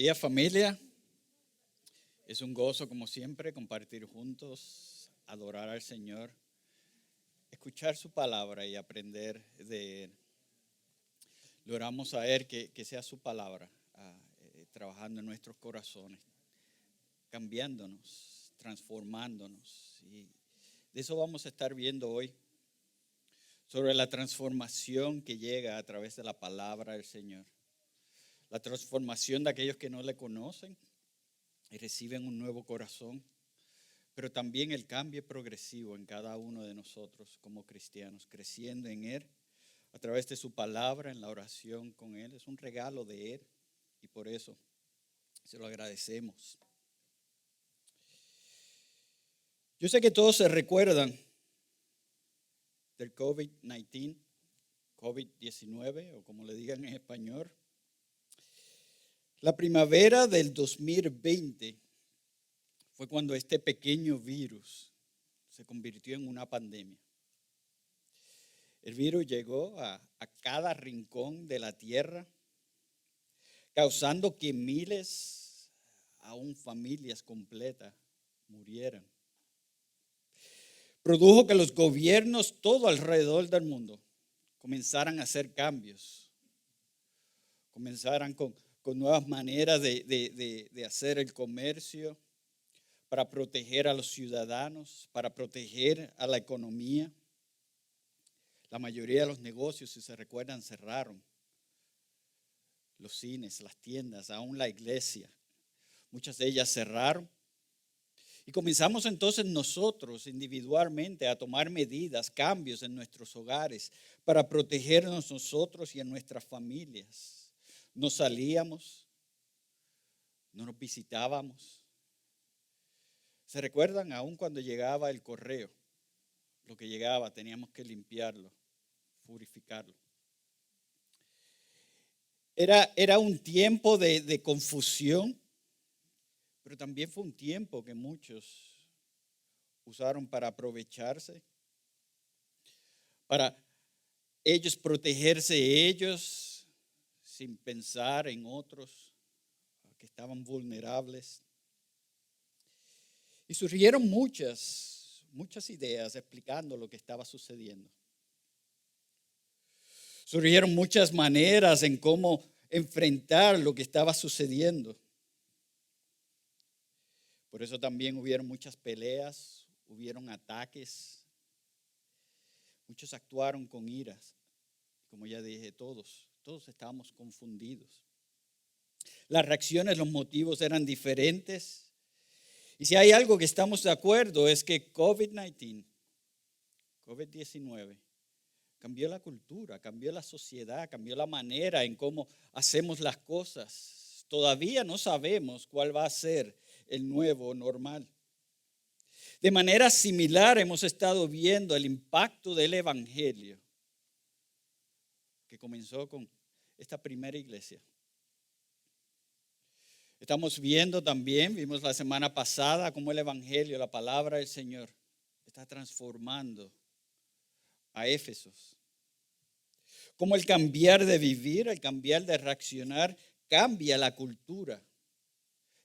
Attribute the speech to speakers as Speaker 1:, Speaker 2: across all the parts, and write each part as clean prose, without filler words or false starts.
Speaker 1: Buenos días, familia. Es un gozo, como siempre, compartir juntos, adorar al Señor, escuchar su palabra y aprender de Él. Logramos a Él que sea su palabra trabajando en nuestros corazones, cambiándonos, transformándonos. Y de eso vamos a estar viendo hoy, sobre la transformación que llega a través de la palabra del Señor. La transformación de aquellos que no le conocen y reciben un nuevo corazón, pero también el cambio progresivo en cada uno de nosotros como cristianos, creciendo en Él a través de su palabra, en la oración con Él. Es un regalo de Él y por eso se lo agradecemos. Yo sé que todos se recuerdan del COVID-19 o como le digan en español. La primavera del 2020 fue cuando este pequeño virus se convirtió en una pandemia. El virus llegó a cada rincón de la tierra, causando que miles, aún familias completas, murieran. Produjo que los gobiernos todo alrededor del mundo comenzaran a hacer cambios, comenzaran con nuevas maneras de hacer el comercio, para proteger a los ciudadanos, para proteger a la economía. La mayoría de los negocios, si se recuerdan, cerraron. Los cines, las tiendas, aún la iglesia. Muchas de ellas cerraron. Y comenzamos entonces nosotros individualmente a tomar medidas, cambios en nuestros hogares para protegernos nosotros y a nuestras familias. No salíamos, no nos visitábamos. ¿Se recuerdan aún cuando llegaba el correo? Lo que llegaba teníamos que limpiarlo, purificarlo. Era un tiempo de confusión, pero también fue un tiempo que muchos usaron para aprovecharse, para ellos protegerse ellos sin pensar en otros que estaban vulnerables. Y surgieron muchas ideas explicando lo que estaba sucediendo. Surgieron muchas maneras en cómo enfrentar lo que estaba sucediendo. Por eso también hubieron muchas peleas, hubieron ataques. Muchos actuaron con iras. Como ya dije, todos estábamos confundidos. Las reacciones, los motivos eran diferentes. Y si hay algo que estamos de acuerdo es que COVID-19 cambió la cultura, cambió la sociedad, cambió la manera en cómo hacemos las cosas. Todavía no sabemos cuál va a ser el nuevo normal. De manera similar hemos estado viendo el impacto del evangelio que comenzó con esta primera iglesia. Estamos viendo también, vimos la semana pasada, cómo el evangelio, la palabra del Señor, está transformando a Éfesos. Cómo el cambiar de vivir, el cambiar de reaccionar, cambia la cultura,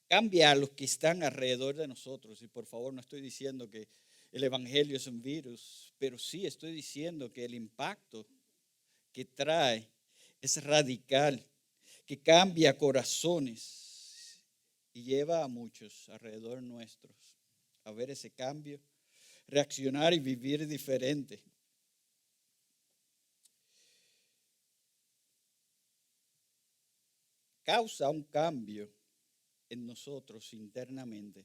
Speaker 1: cambia a los que están alrededor de nosotros. Y por favor, no estoy diciendo que el evangelio es un virus, pero sí estoy diciendo que el impacto que trae es radical, que cambia corazones y lleva a muchos alrededor nuestros a ver ese cambio, reaccionar y vivir diferente. Causa un cambio en nosotros internamente,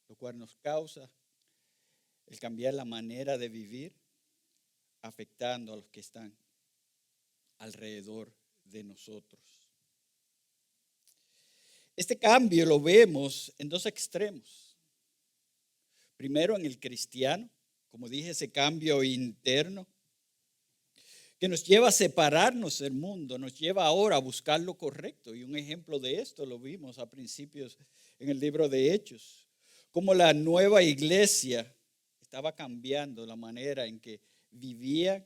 Speaker 1: lo cual nos causa el cambiar la manera de vivir, afectando a los que están alrededor de nosotros. Este cambio lo vemos en dos extremos. Primero en el cristiano, como dije, ese cambio interno que nos lleva a separarnos del mundo, nos lleva ahora a buscar lo correcto. Y un ejemplo de esto lo vimos a principios en el libro de Hechos, cómo la nueva iglesia estaba cambiando la manera en que vivían,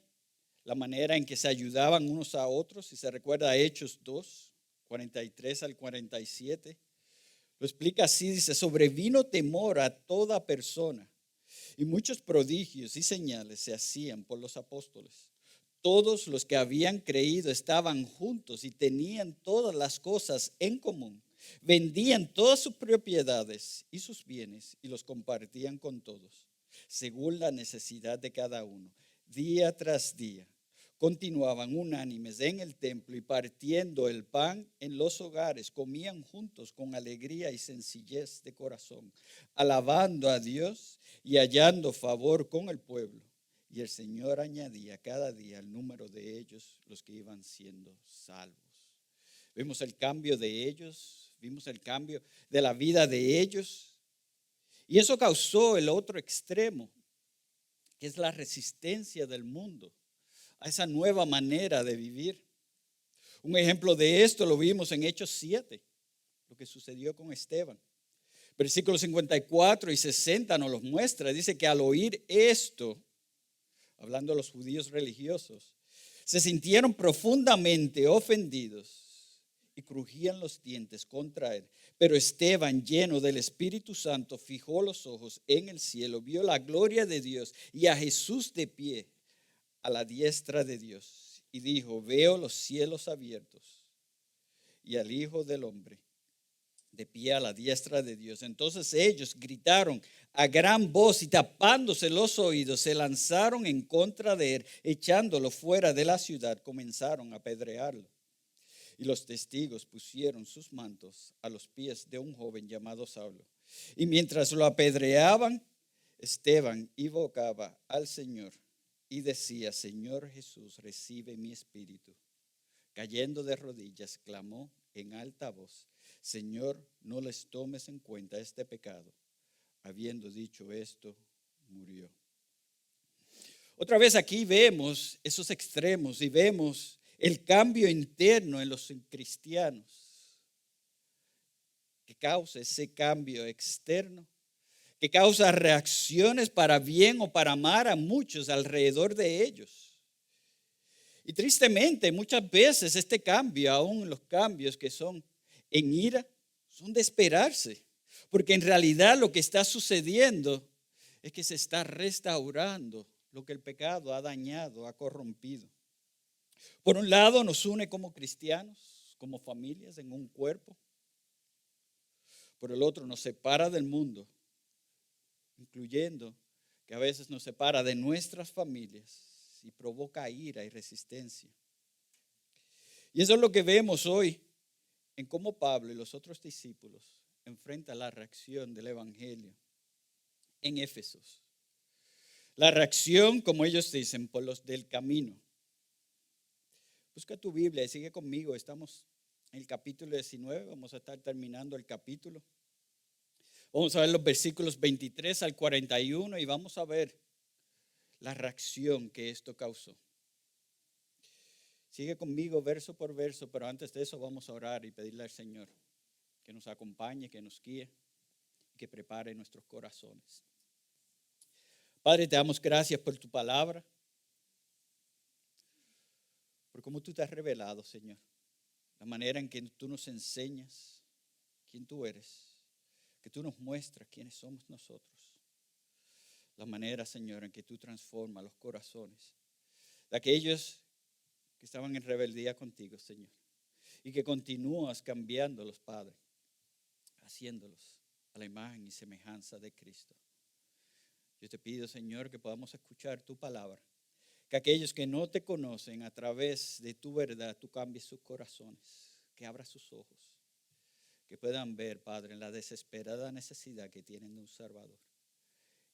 Speaker 1: la manera en que se ayudaban unos a otros. Si se recuerda a Hechos 2, 43 al 47. Lo explica así, dice: sobrevino temor a toda persona y muchos prodigios y señales se hacían por los apóstoles. Todos los que habían creído estaban juntos y tenían todas las cosas en común. Vendían todas sus propiedades y sus bienes y los compartían con todos, según la necesidad de cada uno. Día tras día continuaban unánimes en el templo y partiendo el pan en los hogares, comían juntos con alegría y sencillez de corazón, alabando a Dios y hallando favor con el pueblo. Y el Señor añadía cada día el número de ellos, los que iban siendo salvos. Vimos el cambio de ellos, vimos el cambio de la vida de ellos. Y eso causó el otro extremo, que es la resistencia del mundo a esa nueva manera de vivir. Un ejemplo de esto lo vimos en Hechos 7, lo que sucedió con Esteban. Versículos 54 y 60 nos los muestra. Dice que al oír esto, hablando de los judíos religiosos, se sintieron profundamente ofendidos y crujían los dientes contra él. Pero Esteban, lleno del Espíritu Santo, fijó los ojos en el cielo, vio la gloria de Dios y a Jesús de pie a la diestra de Dios, y dijo: veo los cielos abiertos y al Hijo del Hombre de pie a la diestra de Dios. Entonces ellos gritaron a gran voz y tapándose los oídos, se lanzaron en contra de él, echándolo fuera de la ciudad, comenzaron a apedrearlo. Y los testigos pusieron sus mantos a los pies de un joven llamado Saulo. Y mientras lo apedreaban, Esteban invocaba al Señor y decía: Señor Jesús, recibe mi espíritu. Cayendo de rodillas, clamó en alta voz: Señor, no les tomes en cuenta este pecado. Habiendo dicho esto, murió. Otra vez aquí vemos esos extremos y vemos el cambio interno en los cristianos que causa ese cambio externo, que causa reacciones para bien o para mal a muchos alrededor de ellos. Y tristemente muchas veces este cambio, aún los cambios que son en ira, son de esperarse, porque en realidad lo que está sucediendo es que se está restaurando lo que el pecado ha dañado, ha corrompido. Por un lado nos une como cristianos, como familias en un cuerpo. Por el otro nos separa del mundo, incluyendo que a veces nos separa de nuestras familias y provoca ira y resistencia. Y eso es lo que vemos hoy en cómo Pablo y los otros discípulos enfrentan la reacción del evangelio en Éfesos. La reacción, como ellos dicen, por los del camino. Busca tu Biblia y sigue conmigo. Estamos en el capítulo 19, vamos a estar terminando el capítulo. Vamos a ver los versículos 23 al 41 y vamos a ver la reacción que esto causó. Sigue conmigo verso por verso, pero antes de eso vamos a orar y pedirle al Señor que nos acompañe, que nos guíe, que prepare nuestros corazones. Padre, te damos gracias por tu palabra, por cómo tú te has revelado, Señor, la manera en que tú nos enseñas quién tú eres, que tú nos muestras quiénes somos nosotros, la manera, Señor, en que tú transformas los corazones de aquellos que estaban en rebeldía contigo, Señor, y que continúas cambiándolos, Padre, haciéndolos a la imagen y semejanza de Cristo. Yo te pido, Señor, que podamos escuchar tu palabra, que aquellos que no te conocen a través de tu verdad, tú cambies sus corazones, que abras sus ojos, que puedan ver, Padre, la desesperada necesidad que tienen de un Salvador.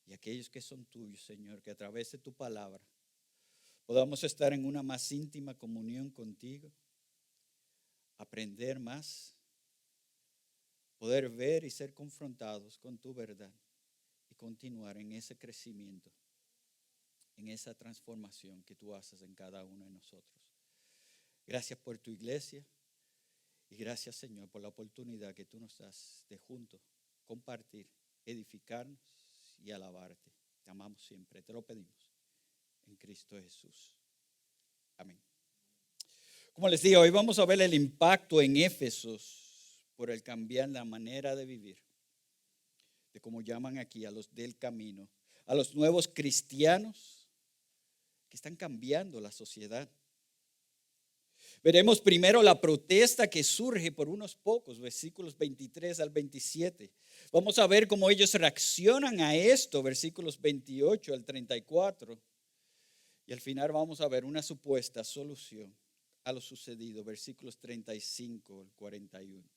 Speaker 1: Y aquellos que son tuyos, Señor, que a través de tu palabra podamos estar en una más íntima comunión contigo, aprender más, poder ver y ser confrontados con tu verdad y continuar en ese crecimiento, en esa transformación que tú haces en cada uno de nosotros. Gracias por tu iglesia y gracias, Señor, por la oportunidad que tú nos das de juntos compartir, edificarnos y alabarte. Te amamos siempre, te lo pedimos en Cristo Jesús. Amén. Como les digo, hoy vamos a ver el impacto en Éfesos por el cambiar la manera de vivir, de como llaman aquí a los del camino, a los nuevos cristianos que están cambiando la sociedad. Veremos primero la protesta que surge por unos pocos, versículos 23 al 27. Vamos a ver cómo ellos reaccionan a esto, versículos 28 al 34. Y al final vamos a ver una supuesta solución a lo sucedido, versículos 35 al 41.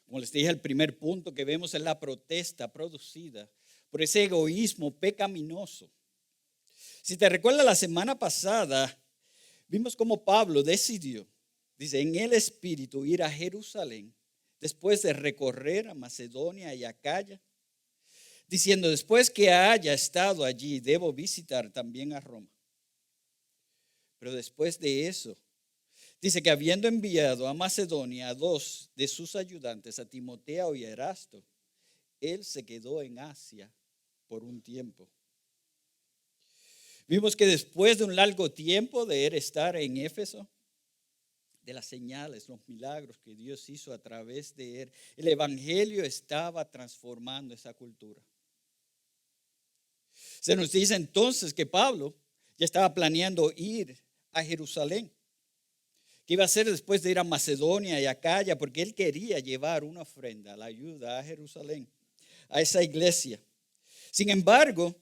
Speaker 1: Como les dije, el primer punto que vemos es la protesta producida por ese egoísmo pecaminoso. Si te recuerdas la semana pasada, vimos cómo Pablo decidió, dice, en el Espíritu ir a Jerusalén después de recorrer a Macedonia y Acaya, diciendo, después que haya estado allí, debo visitar también a Roma. Pero después de eso, dice que habiendo enviado a Macedonia a 2 de sus ayudantes, a Timoteo y a Erasto, él se quedó en Asia por un tiempo. Vimos que después de un largo tiempo de él estar en Éfeso, de las señales, los milagros que Dios hizo a través de él, el evangelio estaba transformando esa cultura. Se nos dice entonces que Pablo ya estaba planeando ir a Jerusalén, que iba a hacer después de ir a Macedonia y Acaya, porque él quería llevar una ofrenda, la ayuda a Jerusalén, a esa iglesia. Sin embargo,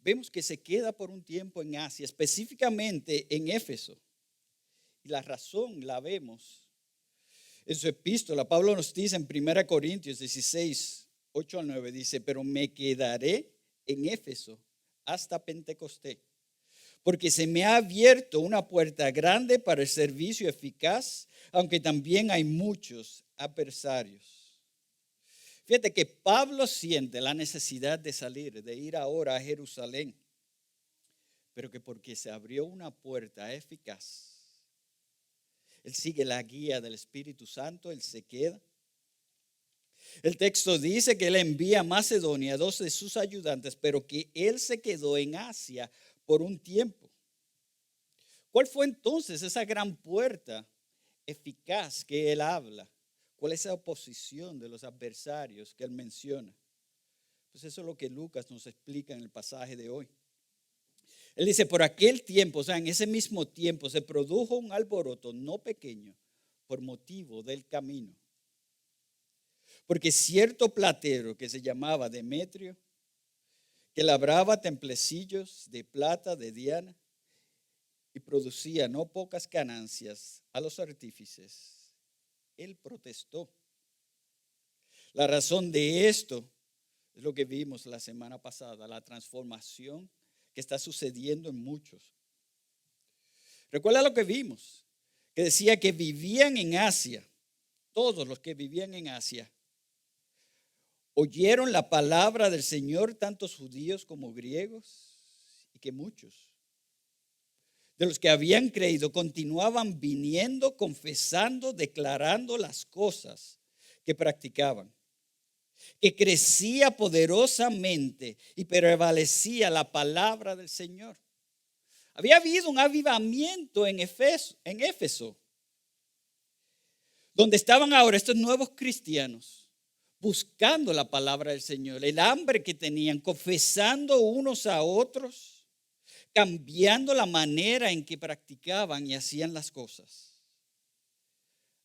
Speaker 1: vemos que se queda por un tiempo en Asia, específicamente en Éfeso. Y la razón la vemos en su epístola. Pablo nos dice en 1 Corintios 16, 8 al 9, dice, pero me quedaré en Éfeso hasta Pentecostés, porque se me ha abierto una puerta grande para el servicio eficaz, aunque también hay muchos adversarios. Fíjate que Pablo siente la necesidad de salir, de ir ahora a Jerusalén, pero que porque se abrió una puerta eficaz, él sigue la guía del Espíritu Santo, él se queda. El texto dice que él envía a Macedonia a 2 de sus ayudantes, pero que él se quedó en Asia por un tiempo. ¿Cuál fue entonces esa gran puerta eficaz que él habla? ¿Cuál es esa oposición de los adversarios que él menciona? Pues eso es lo que Lucas nos explica en el pasaje de hoy. Él dice, por aquel tiempo, o sea, en ese mismo tiempo se produjo un alboroto no pequeño por motivo del camino. Porque cierto platero que se llamaba Demetrio, que labraba templecillos de plata de Diana y producía no pocas ganancias a los artífices, él protestó. La razón de esto es lo que vimos la semana pasada, la transformación que está sucediendo en muchos. Recuerda lo que vimos, que decía que vivían en Asia, todos los que vivían en Asia, oyeron la palabra del Señor, tantos judíos como griegos, y que muchos de los que habían creído continuaban viniendo, confesando, declarando las cosas que practicaban, que crecía poderosamente y prevalecía la palabra del Señor. Había habido un avivamiento en Éfeso, donde estaban ahora estos nuevos cristianos buscando la palabra del Señor, el hambre que tenían, confesando unos a otros, cambiando la manera en que practicaban y hacían las cosas.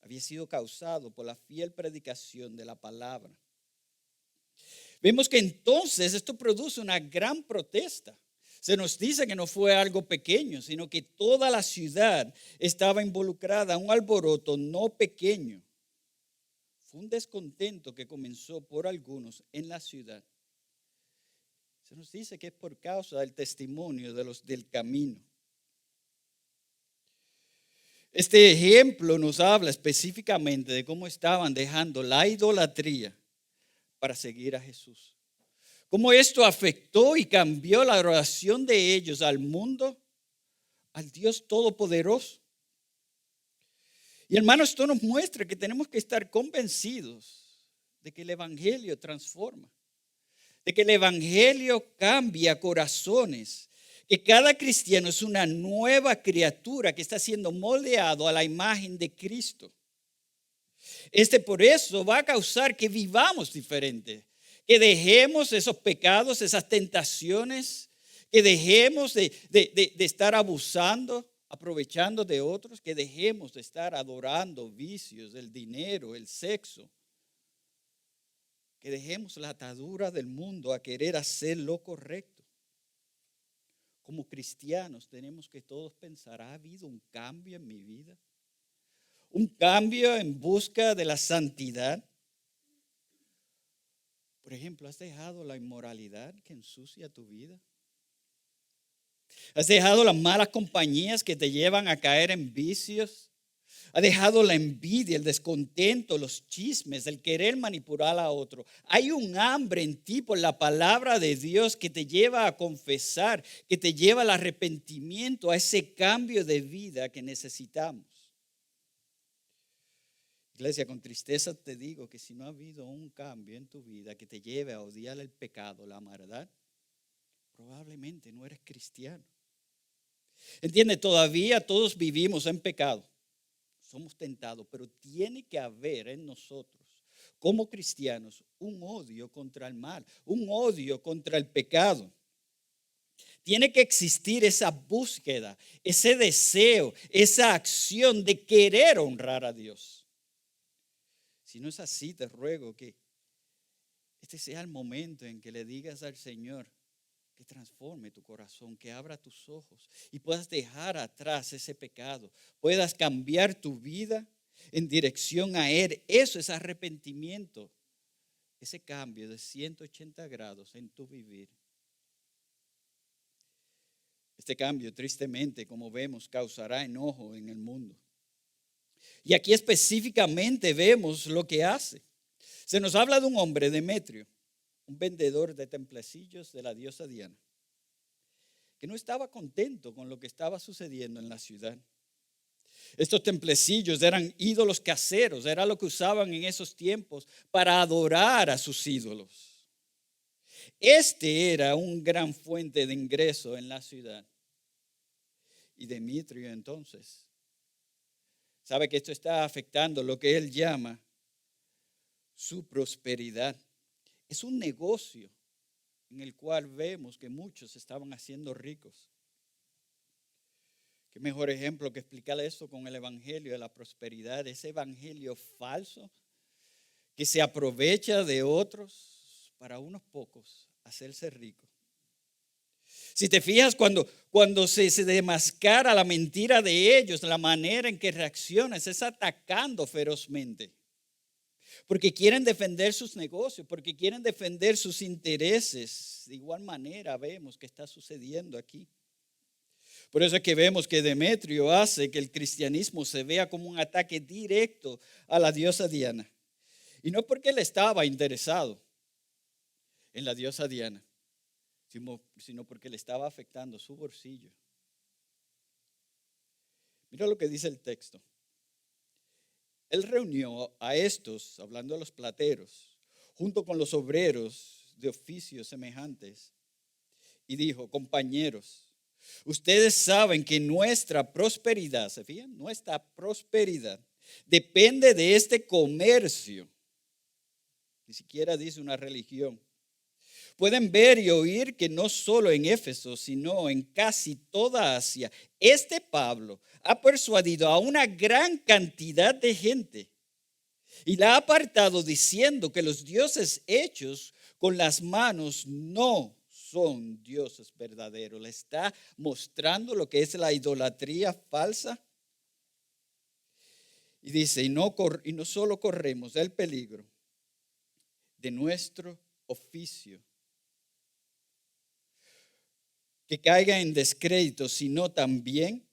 Speaker 1: Había sido causado por la fiel predicación de la palabra. Vemos que entonces esto produce una gran protesta. Se nos dice que no fue algo pequeño, sino que toda la ciudad estaba involucrada, un alboroto no pequeño. Fue un descontento que comenzó por algunos en la ciudad. Se nos dice que es por causa del testimonio de los del camino. Este ejemplo nos habla específicamente de cómo estaban dejando la idolatría para seguir a Jesús. Cómo esto afectó y cambió la relación de ellos al mundo, al Dios Todopoderoso. Y hermanos, esto nos muestra que tenemos que estar convencidos de que el Evangelio transforma, de que el Evangelio cambia corazones, que cada cristiano es una nueva criatura que está siendo moldeado a la imagen de Cristo. Por eso va a causar que vivamos diferente, que dejemos esos pecados, esas tentaciones, que dejemos de estar abusando, aprovechando de otros, que dejemos de estar adorando vicios, el dinero, el sexo, que dejemos la atadura del mundo a querer hacer lo correcto. Como cristianos tenemos que todos pensar, ¿ha habido un cambio en mi vida? ¿Un cambio en busca de la santidad? Por ejemplo, ¿has dejado la inmoralidad que ensucia tu vida? ¿Has dejado las malas compañías que te llevan a caer en vicios? ¿Has dejado la envidia, el descontento, los chismes, el querer manipular a otro? Hay un hambre en ti por la palabra de Dios que te lleva a confesar, que te lleva al arrepentimiento, a ese cambio de vida que necesitamos. Iglesia, con tristeza te digo que si no ha habido un cambio en tu vida que te lleve a odiar el pecado, la maldad, probablemente no eres cristiano. Entiende, todavía todos vivimos en pecado. Somos tentados, pero tiene que haber en nosotros, como cristianos, un odio contra el mal, un odio contra el pecado. Tiene que existir esa búsqueda, ese deseo, esa acción de querer honrar a Dios. Si no es así, te ruego que este sea el momento en que le digas al Señor que transforme tu corazón, que abra tus ojos y puedas dejar atrás ese pecado, puedas cambiar tu vida en dirección a Él. Eso es arrepentimiento, ese cambio de 180 grados en tu vivir. Este cambio, tristemente, como vemos, causará enojo en el mundo. Y aquí específicamente vemos lo que hace. Se nos habla de un hombre, Demetrio, un vendedor de templecillos de la diosa Diana, que no estaba contento con lo que estaba sucediendo en la ciudad. Estos templecillos eran ídolos caseros, era lo que usaban en esos tiempos para adorar a sus ídolos. Era un gran fuente de ingreso en la ciudad. Y Demetrio entonces sabe que esto está afectando lo que él llama su prosperidad. Es un negocio en el cual vemos que muchos estaban haciendo ricos. Qué mejor ejemplo que explicarle esto con el evangelio de la prosperidad, ese evangelio falso que se aprovecha de otros para unos pocos hacerse ricos. Si te fijas, cuando se demascara la mentira de ellos, la manera en que reaccionan es atacando ferozmente. Porque quieren defender sus negocios, porque quieren defender sus intereses. De igual manera vemos que está sucediendo aquí. Por eso es que vemos que Demetrio hace que el cristianismo se vea como un ataque directo a la diosa Diana. Y no porque él estaba interesado en la diosa Diana, sino porque le estaba afectando su bolsillo. Mira lo que dice el texto. Él reunió a estos, hablando de los plateros, junto con los obreros de oficios semejantes, y dijo: compañeros, ustedes saben que nuestra prosperidad, ¿se fijan? Nuestra prosperidad depende de este comercio. Ni siquiera dice una religión. Pueden ver y oír que no solo en Éfeso, sino en casi toda Asia, Pablo ha persuadido a una gran cantidad de gente y la ha apartado diciendo que los dioses hechos con las manos no son dioses verdaderos. Le está mostrando lo que es la idolatría falsa. Y dice, y no solo corremos el peligro de nuestro oficio que caiga en descrédito, sino también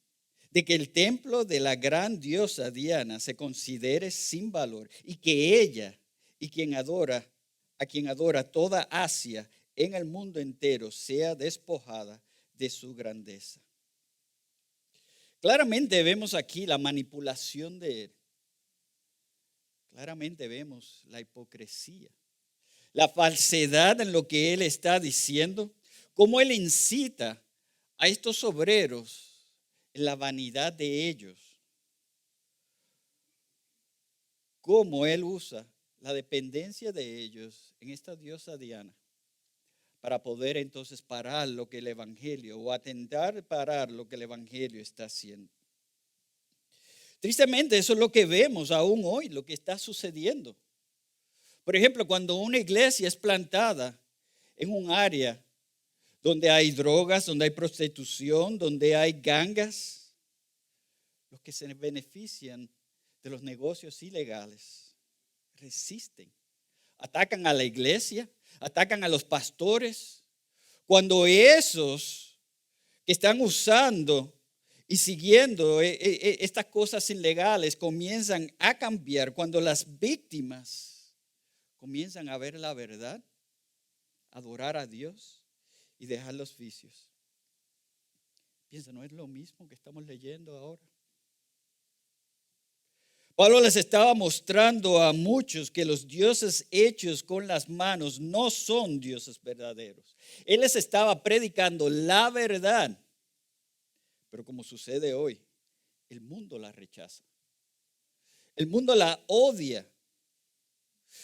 Speaker 1: de que el templo de la gran diosa Diana se considere sin valor y que ella y a quien adora toda Asia en el mundo entero sea despojada de su grandeza. Claramente vemos aquí la manipulación de él. Claramente vemos la hipocresía, la falsedad en lo que él está diciendo, cómo él incita a estos obreros en la vanidad de ellos, cómo él usa la dependencia de ellos en esta diosa Diana para poder entonces parar lo que el evangelio o atentar parar lo que el evangelio está haciendo. Tristemente, eso es lo que vemos aún hoy, lo que está sucediendo. Por ejemplo, cuando una iglesia es plantada en un área donde hay drogas, donde hay prostitución, donde hay gangas, los que se benefician de los negocios ilegales resisten, atacan a la iglesia, atacan a los pastores. Cuando esos que están usando y siguiendo estas cosas ilegales comienzan a cambiar, cuando las víctimas comienzan a ver la verdad, adorar a Dios y dejar los vicios. Piensa, ¿no es lo mismo que estamos leyendo ahora? Pablo les estaba mostrando a muchos que los dioses hechos con las manos no son dioses verdaderos. Él les estaba predicando la verdad, pero como sucede hoy, el mundo la rechaza. El mundo la odia.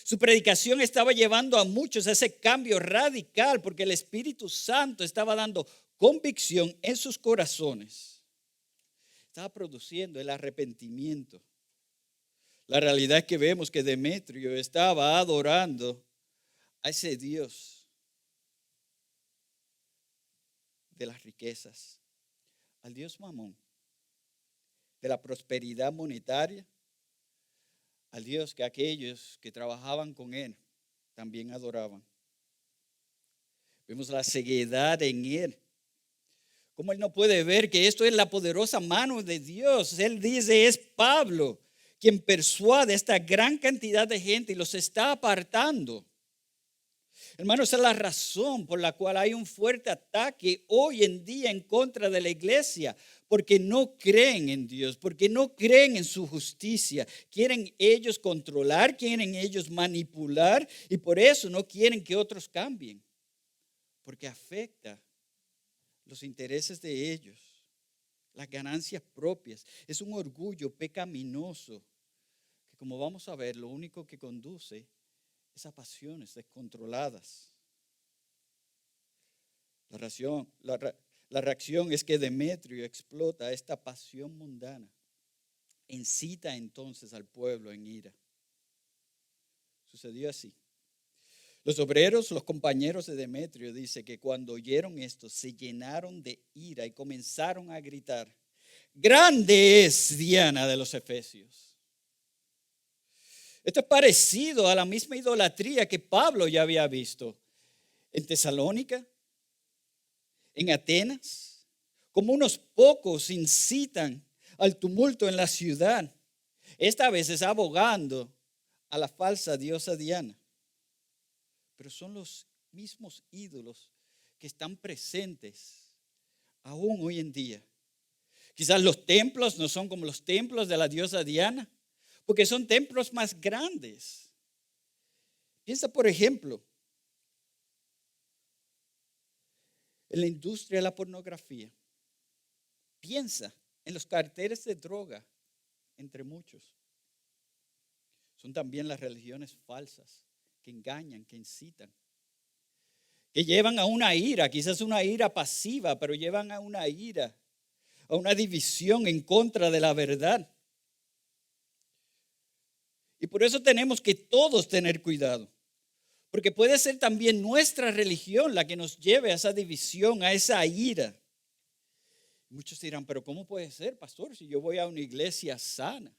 Speaker 1: Su predicación estaba llevando a muchos a ese cambio radical porque el Espíritu Santo estaba dando convicción en sus corazones. Estaba produciendo el arrepentimiento. La realidad es que vemos que Demetrio estaba adorando a ese Dios de las riquezas, al Dios Mamón, de la prosperidad monetaria, al Dios que aquellos que trabajaban con él también adoraban. Vemos la ceguedad en él. Cómo él no puede ver que esto es la poderosa mano de Dios. Él dice, es Pablo quien persuade a esta gran cantidad de gente y los está apartando. Hermanos, esa es la razón por la cual hay un fuerte ataque hoy en día en contra de la iglesia, porque no creen en Dios, porque no creen en su justicia. Quieren ellos controlar, quieren ellos manipular y por eso no quieren que otros cambien, porque afecta los intereses de ellos, las ganancias propias. Es un orgullo pecaminoso que, como vamos a ver, lo único que conduce es a pasiones descontroladas. La reacción es que Demetrio explota esta pasión mundana, incita entonces al pueblo en ira. Sucedió así. Los obreros, los compañeros de Demetrio, dice que cuando oyeron esto se llenaron de ira y comenzaron a gritar: grande es Diana de los Efesios. Esto es parecido a la misma idolatría que Pablo ya había visto en Tesalónica, en Atenas. Como unos pocos incitan al tumulto en la ciudad, esta vez es abogando a la falsa diosa Diana. Pero son los mismos ídolos que están presentes aún hoy en día. Quizás los templos no son como los templos de la diosa Diana, porque son templos más grandes. Piensa, por ejemplo, en la industria de la pornografía. Piensa en los carteles de droga, entre muchos. Son también las religiones falsas que engañan, que incitan, que llevan a una ira, quizás una ira pasiva, pero llevan a una ira, a una división en contra de la verdad. Y por eso tenemos que todos tener cuidado, porque puede ser también nuestra religión la que nos lleve a esa división, a esa ira. Muchos dirán, pero ¿cómo puede ser, pastor, si yo voy a una iglesia sana?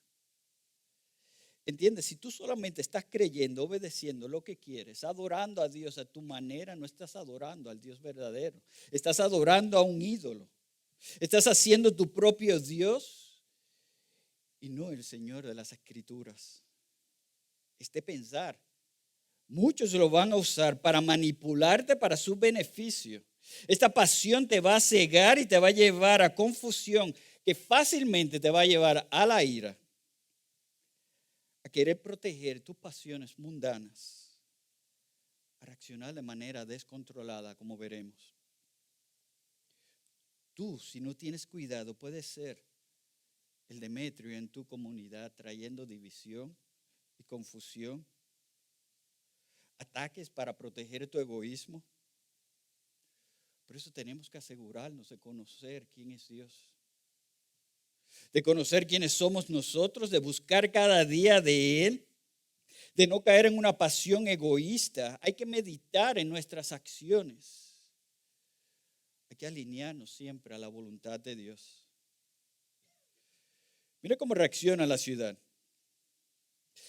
Speaker 1: ¿Entiendes? Si tú solamente estás creyendo, obedeciendo lo que quieres, adorando a Dios a tu manera, no estás adorando al Dios verdadero. Estás adorando a un ídolo. Estás haciendo tu propio Dios y no el Señor de las Escrituras. Pensar. Muchos lo van a usar para manipularte para su beneficio. Esta pasión te va a cegar y te va a llevar a confusión que fácilmente te va a llevar a la ira, a querer proteger tus pasiones mundanas, a reaccionar de manera descontrolada, como veremos. tú, si no tienes cuidado, puedes ser el Demetrio en tu comunidad, trayendo división y confusión, ataques para proteger tu egoísmo. Por eso tenemos que asegurarnos de conocer quién es Dios, de conocer quiénes somos nosotros, de buscar cada día de Él, de no caer en una pasión egoísta. Hay que meditar en nuestras acciones. Hay que alinearnos siempre a la voluntad de Dios. Mira cómo reacciona la ciudad.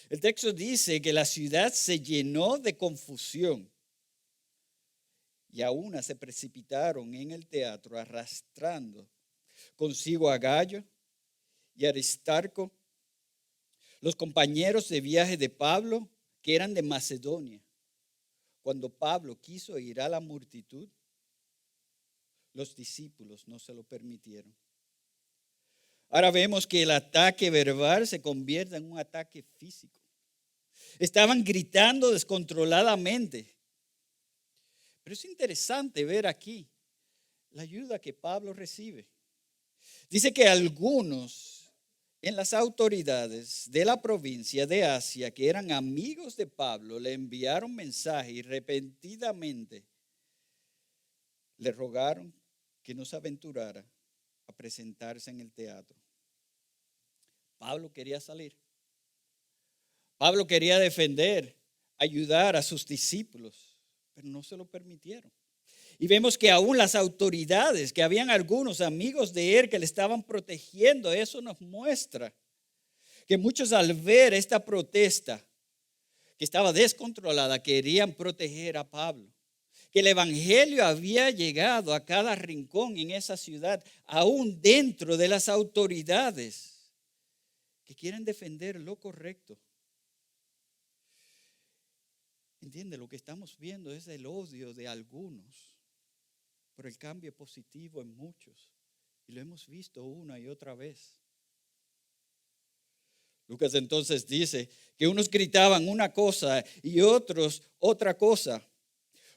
Speaker 1: El texto dice que la ciudad se llenó de confusión y a una se precipitaron en el teatro arrastrando consigo a Gallo y Aristarco, los compañeros de viaje de Pablo, que eran de Macedonia. Cuando Pablo quiso ir a la multitud, los discípulos no se lo permitieron. Ahora vemos que el ataque verbal se convierte en un ataque físico. Estaban gritando descontroladamente. Pero es interesante ver aquí la ayuda que Pablo recibe. Dice que algunos en las autoridades de la provincia de Asia, que eran amigos de Pablo, le enviaron mensaje y repentinamente le rogaron que no se aventurara a presentarse en el teatro. Pablo quería salir. Pablo quería defender, ayudar a sus discípulos, pero no se lo permitieron. Y vemos que aún las autoridades, que habían algunos amigos de él que le estaban protegiendo, eso nos muestra que muchos al ver esta protesta que estaba descontrolada, querían proteger a Pablo. Que el evangelio había llegado a cada rincón en esa ciudad, aún dentro de las autoridades que quieren defender lo correcto. ¿Entiende? Lo que estamos viendo es el odio de algunos por el cambio positivo en muchos. Y lo hemos visto una y otra vez. Lucas entonces dice que unos gritaban una cosa y otros otra cosa,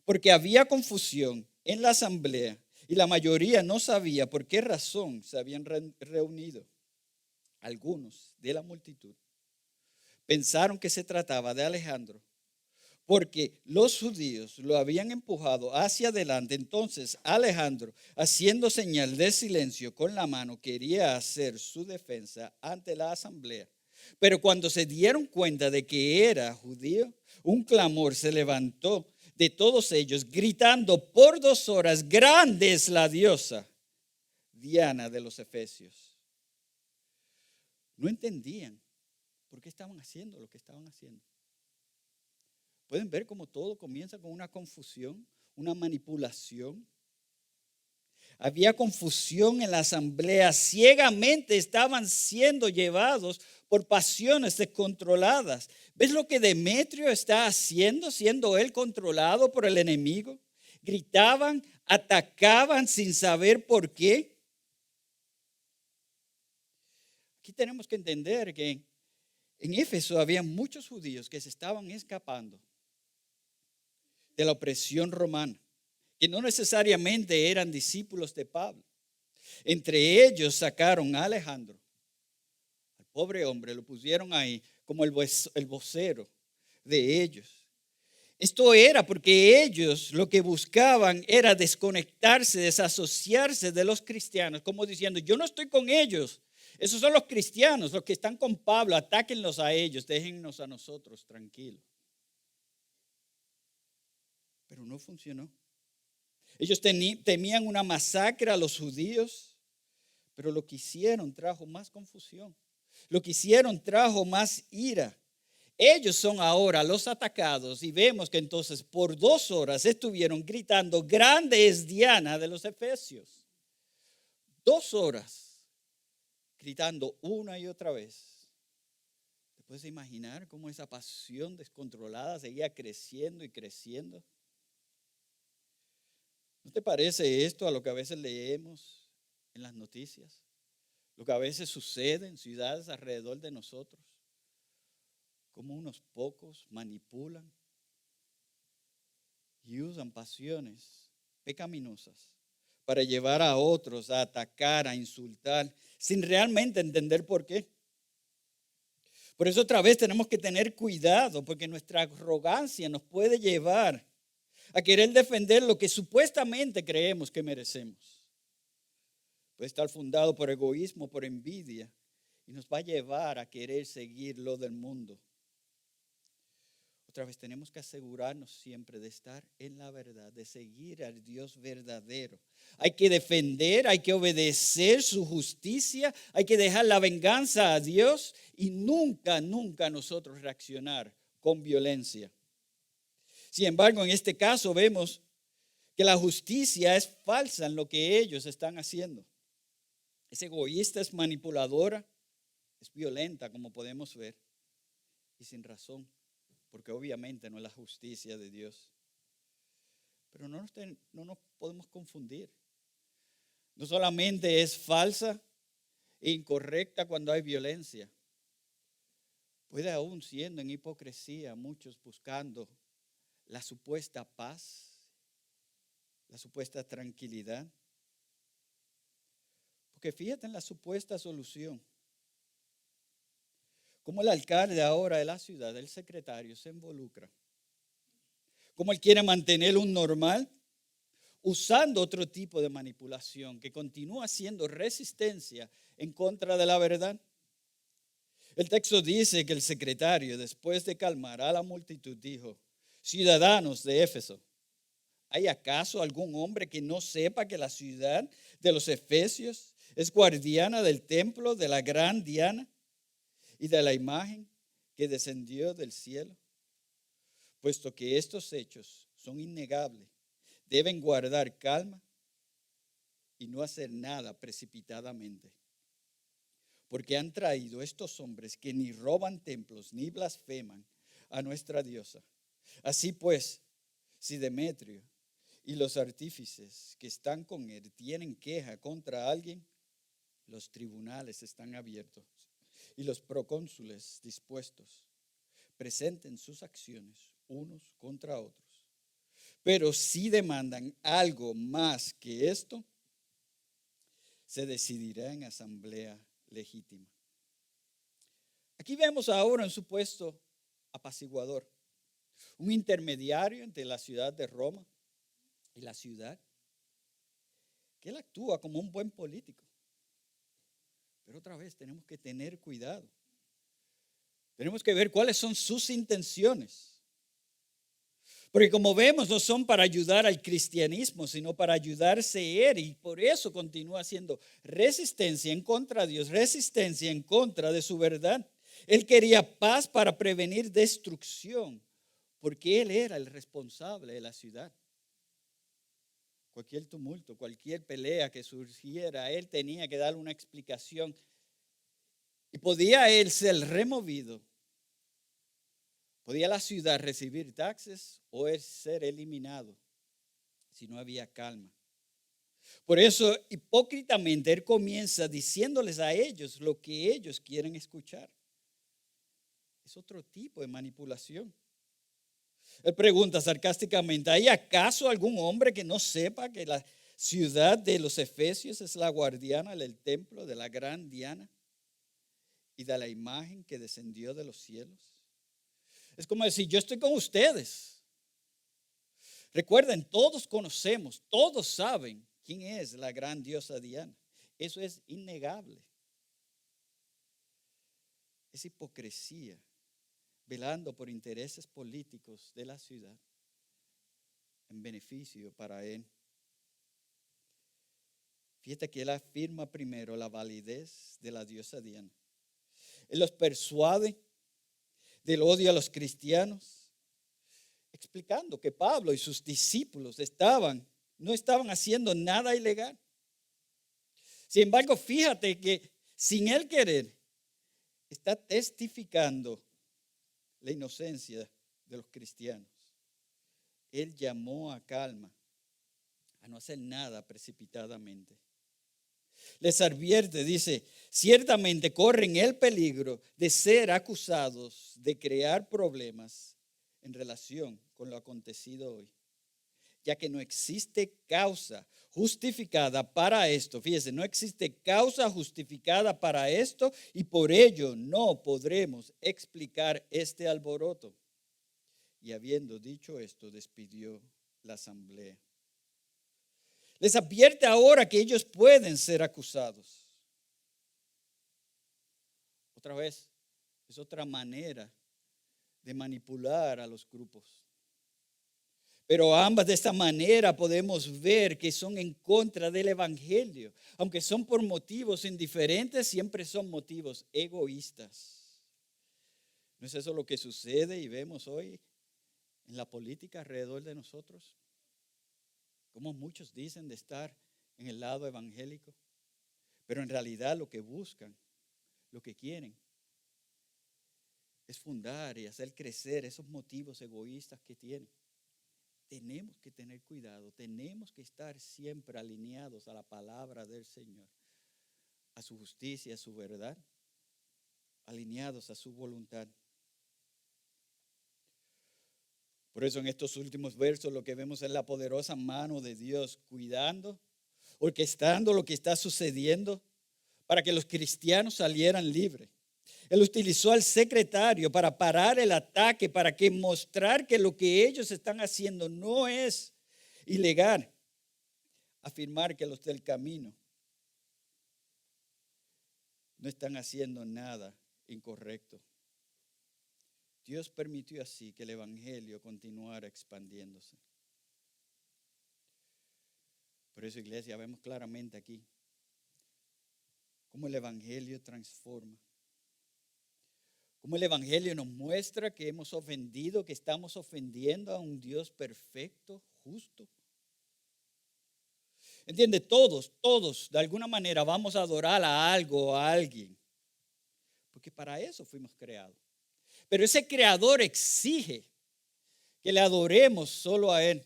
Speaker 1: porque había confusión en la asamblea y la mayoría no sabía por qué razón se habían reunido. Algunos de la multitud pensaron que se trataba de Alejandro, porque los judíos lo habían empujado hacia adelante. Entonces Alejandro, haciendo señal de silencio con la mano, quería hacer su defensa ante la asamblea. Pero cuando se dieron cuenta de que era judío, un clamor se levantó de todos ellos, gritando por 2 horas: grande es la diosa Diana de los Efesios. No entendían por qué estaban haciendo lo que estaban haciendo. Pueden ver cómo todo comienza con una confusión, una manipulación. Había confusión en la asamblea. Ciegamente estaban siendo llevados por pasiones descontroladas. ¿Ves lo que Demetrio está haciendo, siendo él controlado por el enemigo? Gritaban, atacaban sin saber por qué. Aquí tenemos que entender que en Éfeso había muchos judíos que se estaban escapando de la opresión romana, que no necesariamente eran discípulos de Pablo. Entre ellos sacaron a Alejandro, al pobre hombre, lo pusieron ahí como el vocero de ellos. Esto era porque ellos lo que buscaban era desconectarse, desasociarse de los cristianos, como diciendo: yo no estoy con ellos, esos son los cristianos, los que están con Pablo, atáquenlos a ellos, déjennos a nosotros tranquilos. Pero no funcionó. Ellos temían una masacre a los judíos, pero lo que hicieron trajo más confusión. Lo que hicieron trajo más ira. Ellos son ahora los atacados y vemos que entonces por 2 horas estuvieron gritando: grande es Diana de los Efesios. 2 horas gritando una y otra vez. ¿Te puedes imaginar cómo esa pasión descontrolada seguía creciendo y creciendo? ¿No te parece esto a lo que a veces leemos en las noticias? Lo que a veces sucede en ciudades alrededor de nosotros. Cómo unos pocos manipulan y usan pasiones pecaminosas para llevar a otros a atacar, a insultar, sin realmente entender por qué. Por eso otra vez tenemos que tener cuidado, porque nuestra arrogancia nos puede llevar a querer defender lo que supuestamente creemos que merecemos. Puede estar fundado por egoísmo, por envidia, y nos va a llevar a querer seguir lo del mundo. Otra vez tenemos que asegurarnos siempre de estar en la verdad, de seguir al Dios verdadero. Hay que defender, hay que obedecer su justicia, hay que dejar la venganza a Dios y nunca nosotros reaccionar con violencia. Sin embargo, en este caso vemos que la justicia es falsa en lo que ellos están haciendo. Es egoísta, es manipuladora, es violenta, como podemos ver, y sin razón. Porque obviamente no es la justicia de Dios. Pero no nos podemos confundir. No solamente es falsa e incorrecta cuando hay violencia. Puede aún siendo en hipocresía muchos buscando la supuesta paz, la supuesta tranquilidad. Porque fíjate en la supuesta solución. Como el alcalde ahora de la ciudad, el secretario, se involucra. Como él quiere mantener un normal, usando otro tipo de manipulación que continúa siendo resistencia en contra de la verdad. El texto dice que el secretario, después de calmar a la multitud, dijo: ciudadanos de Éfeso, ¿hay acaso algún hombre que no sepa que la ciudad de los Efesios es guardiana del templo de la gran Diana y de la imagen que descendió del cielo? Puesto que estos hechos son innegables, deben guardar calma y no hacer nada precipitadamente. Porque han traído estos hombres que ni roban templos ni blasfeman a nuestra diosa. Así pues, si Demetrio y los artífices que están con él tienen queja contra alguien, los tribunales están abiertos y los procónsules dispuestos. Presenten sus acciones unos contra otros. Pero si demandan algo más que esto, se decidirá en asamblea legítima. Aquí vemos ahora un supuesto apaciguador, un intermediario entre la ciudad de Roma y la ciudad, que él actúa como un buen político. Pero otra vez tenemos que tener cuidado. Tenemos que ver cuáles son sus intenciones. Porque como vemos, no son para ayudar al cristianismo, sino para ayudarse él. Y por eso continúa haciendo resistencia en contra de Dios, resistencia en contra de su verdad. Él quería paz para prevenir destrucción, porque él era el responsable de la ciudad. Cualquier tumulto, cualquier pelea que surgiera, él tenía que dar una explicación. Y podía él ser removido. Podía la ciudad recibir taxes o ser eliminado si no había calma. Por eso, hipócritamente, él comienza diciéndoles a ellos lo que ellos quieren escuchar. Es otro tipo de manipulación. Él pregunta sarcásticamente: ¿hay acaso algún hombre que no sepa que la ciudad de los Efesios es la guardiana del templo de la gran Diana y de la imagen que descendió de los cielos? Es como decir: yo estoy con ustedes. Recuerden, todos conocemos, todos saben quién es la gran diosa Diana. Eso es innegable. Es hipocresía, velando por intereses políticos de la ciudad en beneficio para él. Fíjate que él afirma primero la validez de la diosa Diana. Él los persuade del odio a los cristianos, explicando que Pablo y sus discípulos no estaban haciendo nada ilegal. Sin embargo, fíjate que sin él querer, está testificando la inocencia de los cristianos. Él llamó a calma, a no hacer nada precipitadamente. Les advierte, dice: ciertamente corren el peligro de ser acusados de crear problemas en relación con lo acontecido hoy. ya que no existe causa justificada para esto. Fíjese, no existe causa justificada para esto y por ello no podremos explicar este alboroto. Y habiendo dicho esto, despidió la asamblea. Les advierte ahora que ellos pueden ser acusados. Otra vez, es otra manera de manipular a los grupos. Pero ambas de esta manera podemos ver que son en contra del evangelio. Aunque son por motivos indiferentes, siempre son motivos egoístas. ¿No es eso lo que sucede y vemos hoy en la política alrededor de nosotros? Como muchos dicen de estar en el lado evangélico, pero en realidad lo que buscan, lo que quieren, es fundar y hacer crecer esos motivos egoístas que tienen. Tenemos que tener cuidado, tenemos que estar siempre alineados a la palabra del Señor, a su justicia, a su verdad, alineados a su voluntad. Por eso en estos últimos versos lo que vemos es la poderosa mano de Dios cuidando, orquestando lo que está sucediendo para que los cristianos salieran libres. Él utilizó al secretario para parar el ataque, para que mostrar que lo que ellos están haciendo no es ilegal. Afirmar que los del camino no están haciendo nada incorrecto. Dios permitió así que el evangelio continuara expandiéndose. Por eso, iglesia, vemos claramente aquí cómo el evangelio transforma. Cómo el evangelio nos muestra que hemos ofendido, que estamos ofendiendo a un Dios perfecto, justo. ¿Entiende? Todos, de alguna manera vamos a adorar a algo o a alguien. Porque para eso fuimos creados. Pero ese creador exige que le adoremos solo a Él.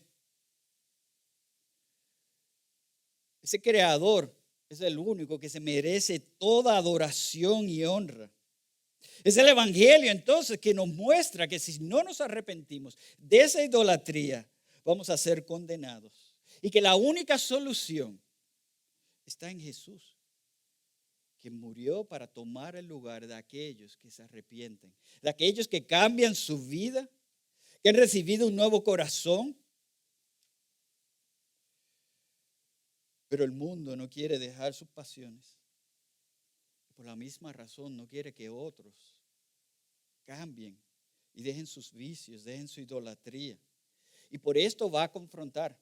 Speaker 1: Ese creador es el único que se merece toda adoración y honra. Es el evangelio entonces que nos muestra que si no nos arrepentimos de esa idolatría, vamos a ser condenados. Y que la única solución está en Jesús, que murió para tomar el lugar de aquellos que se arrepienten, de aquellos que cambian su vida, que han recibido un nuevo corazón. Pero el mundo no quiere dejar sus pasiones. Por la misma razón no quiere que otros cambien y dejen sus vicios, dejen su idolatría. Y por esto va a confrontar,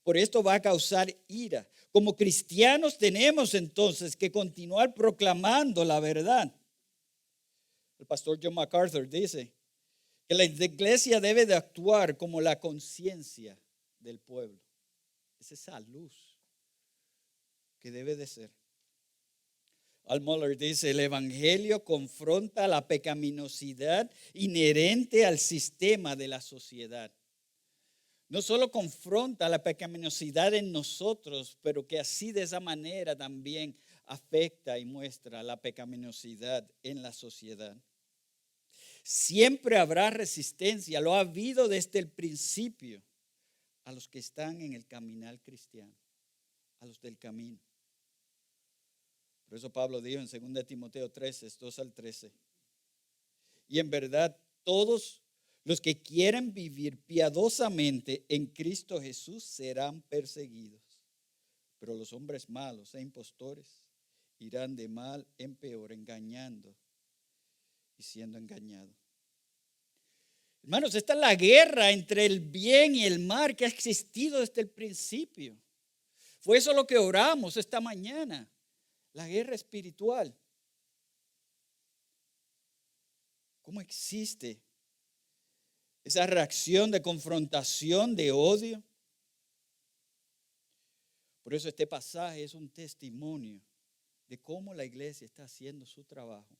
Speaker 1: por esto va a causar ira. Como cristianos tenemos entonces que continuar proclamando la verdad. El pastor John MacArthur dice que la iglesia debe de actuar como la conciencia del pueblo. Es esa luz que debe de ser. Al Mohler dice, el evangelio confronta la pecaminosidad inherente al sistema de la sociedad. No solo confronta la pecaminosidad en nosotros, pero que así de esa manera también afecta y muestra la pecaminosidad en la sociedad. Siempre habrá resistencia, lo ha habido desde el principio, a los que están en el caminar cristiano, a los del camino. Por eso Pablo dijo en 2 Timoteo 13, 2 al 13. Y en verdad todos los que quieren vivir piadosamente en Cristo Jesús serán perseguidos. Pero los hombres malos e impostores irán de mal en peor, engañando y siendo engañados. Hermanos, esta es la guerra entre el bien y el mal que ha existido desde el principio. Fue eso lo que oramos esta mañana. La guerra espiritual. ¿Cómo existe esa reacción de confrontación, de odio? Por eso este pasaje es un testimonio de cómo la iglesia está haciendo su trabajo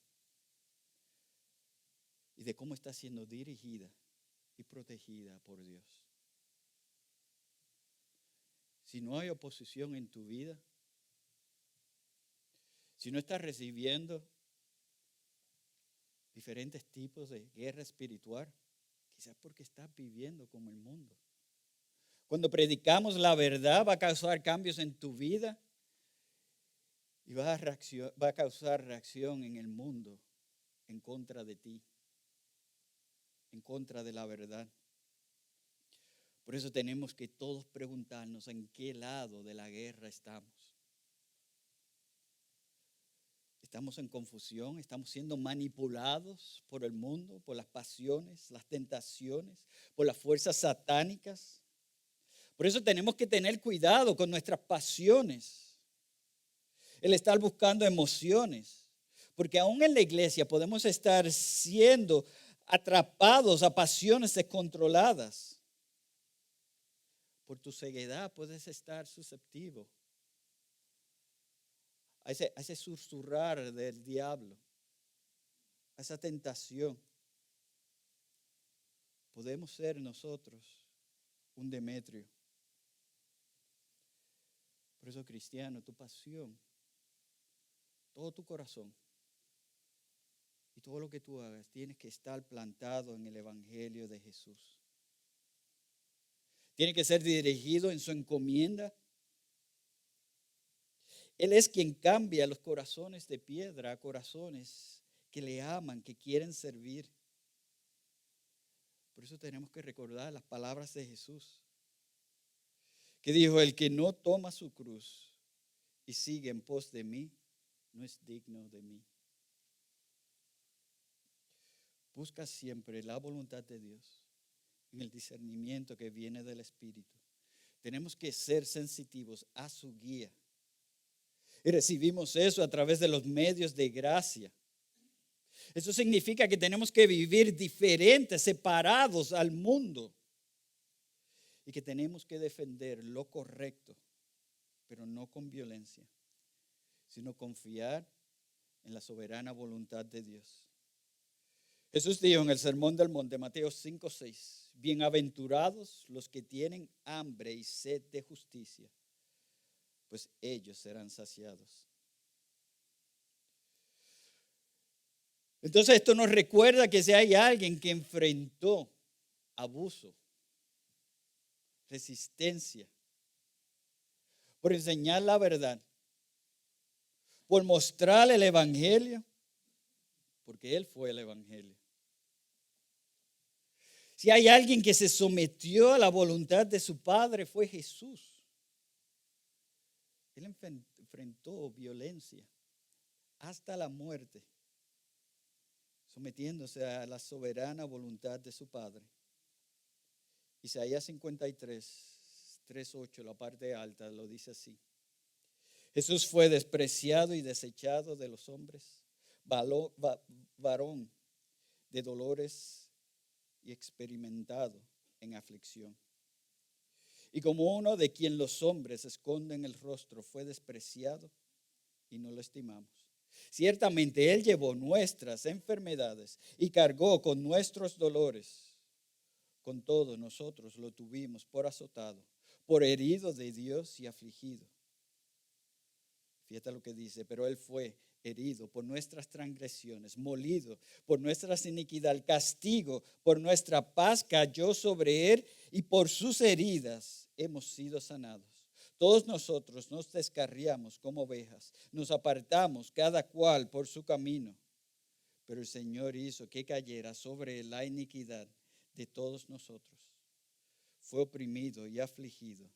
Speaker 1: y de cómo está siendo dirigida y protegida por Dios. Si no hay oposición en tu vida, si no estás recibiendo diferentes tipos de guerra espiritual, quizás porque estás viviendo como el mundo. Cuando predicamos la verdad va a causar cambios en tu vida y va a causar reacción en el mundo en contra de ti, en contra de la verdad. Por eso tenemos que todos preguntarnos en qué lado de la guerra estamos. Estamos en confusión, estamos siendo manipulados por el mundo, por las pasiones, las tentaciones, por las fuerzas satánicas. Por eso tenemos que tener cuidado con nuestras pasiones. El estar buscando emociones. Porque aún en la iglesia podemos estar siendo atrapados a pasiones descontroladas. Por tu ceguedad puedes estar susceptible a ese susurrar del diablo, a esa tentación. Podemos ser nosotros un Demetrio. Por eso, cristiano, tu pasión, todo tu corazón y todo lo que tú hagas, tienes que estar plantado en el Evangelio de Jesús. Tiene que ser dirigido en su encomienda. Él es quien cambia los corazones de piedra a corazones que le aman, que quieren servir. Por eso tenemos que recordar las palabras de Jesús, que dijo: el que no toma su cruz y sigue en pos de mí, no es digno de mí. Busca siempre la voluntad de Dios en el discernimiento que viene del Espíritu. Tenemos que ser sensitivos a su guía. Y recibimos eso a través de los medios de gracia. Eso significa que tenemos que vivir diferentes, separados al mundo. Y que tenemos que defender lo correcto, pero no con violencia, sino confiar en la soberana voluntad de Dios. Jesús dijo en el Sermón del Monte, Mateo 5:6, bienaventurados los que tienen hambre y sed de justicia, pues ellos serán saciados. Entonces esto nos recuerda que si hay alguien que enfrentó abuso, resistencia, por enseñar la verdad, por mostrar el Evangelio, porque Él fue el Evangelio. Si hay alguien que se sometió a la voluntad de su Padre, fue Jesús. Él enfrentó violencia hasta la muerte, sometiéndose a la soberana voluntad de su Padre. Isaías 53:3-8, la parte alta, lo dice así: Jesús fue despreciado y desechado de los hombres, varón de dolores y experimentado en aflicción. Y como uno de quien los hombres esconden el rostro, fue despreciado y no lo estimamos. Ciertamente Él llevó nuestras enfermedades y cargó con nuestros dolores. Con todo nosotros lo tuvimos por azotado, por herido de Dios y afligido. Fíjate lo que dice: pero Él fue herido por nuestras transgresiones, molido por nuestras iniquidades. El castigo por nuestra paz cayó sobre Él, y por sus heridas hemos sido sanados. Todos nosotros nos descarriamos como ovejas, nos apartamos cada cual por su camino, pero el Señor hizo que cayera sobre Él la iniquidad de todos nosotros. Fue oprimido y afligido.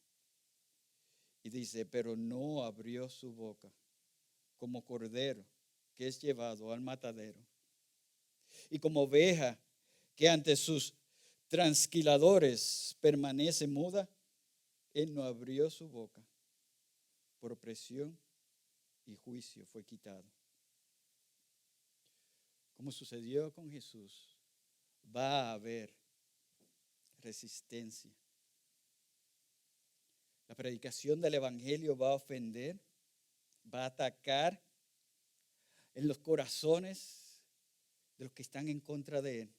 Speaker 1: Y dice: pero no abrió su boca, como cordero que es llevado al matadero, y como oveja que ante sus trasquiladores permanece muda, Él no abrió su boca. Por opresión y juicio fue quitado. Como sucedió con Jesús, va a haber resistencia. La predicación del Evangelio va a ofender, va a atacar en los corazones de los que están en contra de Él.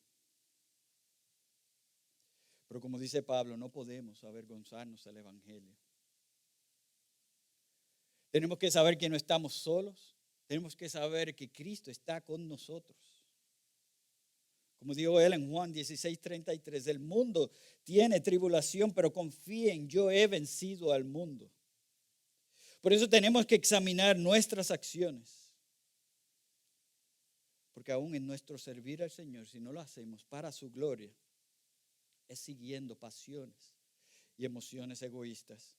Speaker 1: Pero como dice Pablo, no podemos avergonzarnos del Evangelio. Tenemos que saber que no estamos solos. Tenemos que saber que Cristo está con nosotros. Como dijo él en Juan 16:33, el mundo tiene tribulación, pero confíen, yo he vencido al mundo. Por eso tenemos que examinar nuestras acciones. Porque aún en nuestro servir al Señor, si no lo hacemos para su gloria, es siguiendo pasiones y emociones egoístas.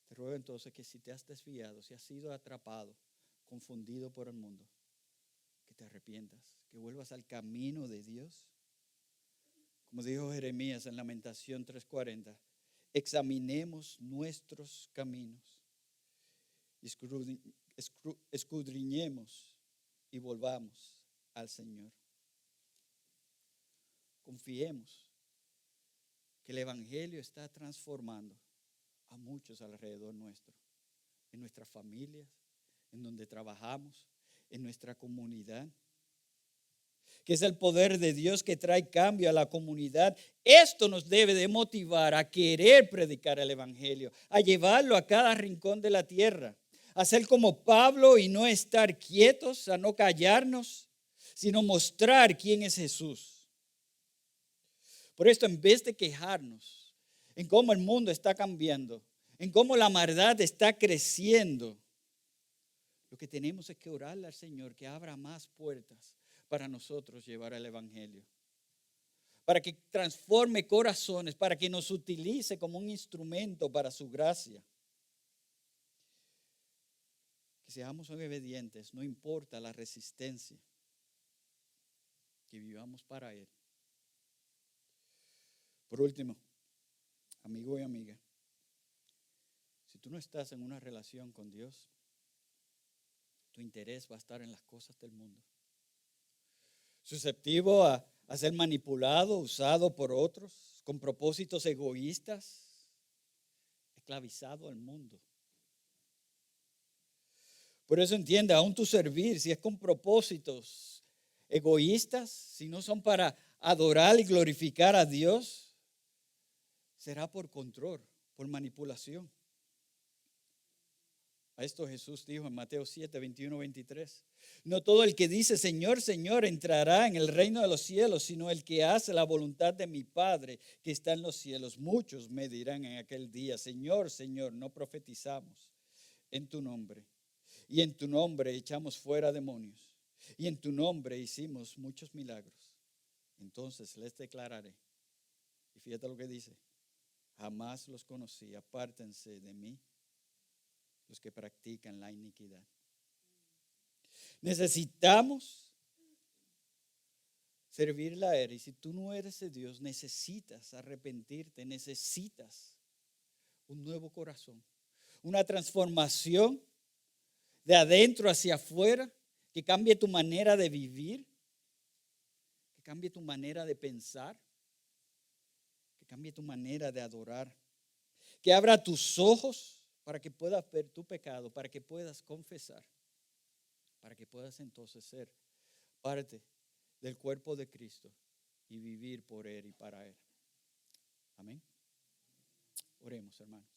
Speaker 1: Te ruego entonces que si te has desviado, si has sido atrapado, confundido por el mundo, que te arrepientas, que vuelvas al camino de Dios. Como dijo Jeremías en Lamentación 3:40, examinemos nuestros caminos, escudriñemos y volvamos al Señor. Confiemos que el Evangelio está transformando a muchos alrededor nuestro, en nuestras familias, en donde trabajamos, en nuestra comunidad, que es el poder de Dios que trae cambio a la comunidad. Esto nos debe de motivar a querer predicar el Evangelio, a llevarlo a cada rincón de la tierra, a ser como Pablo y no estar quietos, a no callarnos, sino mostrar quién es Jesús. Por esto, en vez de quejarnos en cómo el mundo está cambiando, en cómo la maldad está creciendo, lo que tenemos es que orarle al Señor que abra más puertas para nosotros llevar el Evangelio, para que transforme corazones, para que nos utilice como un instrumento para su gracia. Que seamos obedientes, no importa la resistencia, que vivamos para Él. Por último, amigo y amiga, si tú no estás en una relación con Dios, tu interés va a estar en las cosas del mundo. Susceptible a ser manipulado, usado por otros, con propósitos egoístas, esclavizado al mundo. Por eso entiende, aún tu servir, si es con propósitos egoístas, si no son para adorar y glorificar a Dios, será por control, por manipulación. A esto Jesús dijo en Mateo 7, 21, 23. No todo el que dice Señor, Señor entrará en el reino de los cielos, sino el que hace la voluntad de mi Padre que está en los cielos. Muchos me dirán en aquel día, Señor, Señor, no profetizamos en tu nombre. Y en tu nombre echamos fuera demonios. Y en tu nombre hicimos muchos milagros. Entonces les declararé. Y fíjate lo que dice. Jamás los conocí, apártense de mí los que practican la iniquidad. Necesitamos servirle a Él. Y si tú no eres de Dios, necesitas arrepentirte, necesitas un nuevo corazón, una transformación de adentro hacia afuera, que cambie tu manera de vivir, que cambie tu manera de pensar, que cambie tu manera de adorar, que abra tus ojos para que puedas ver tu pecado, para que puedas confesar, para que puedas entonces ser parte del cuerpo de Cristo y vivir por Él y para Él. Amén. Oremos, hermanos.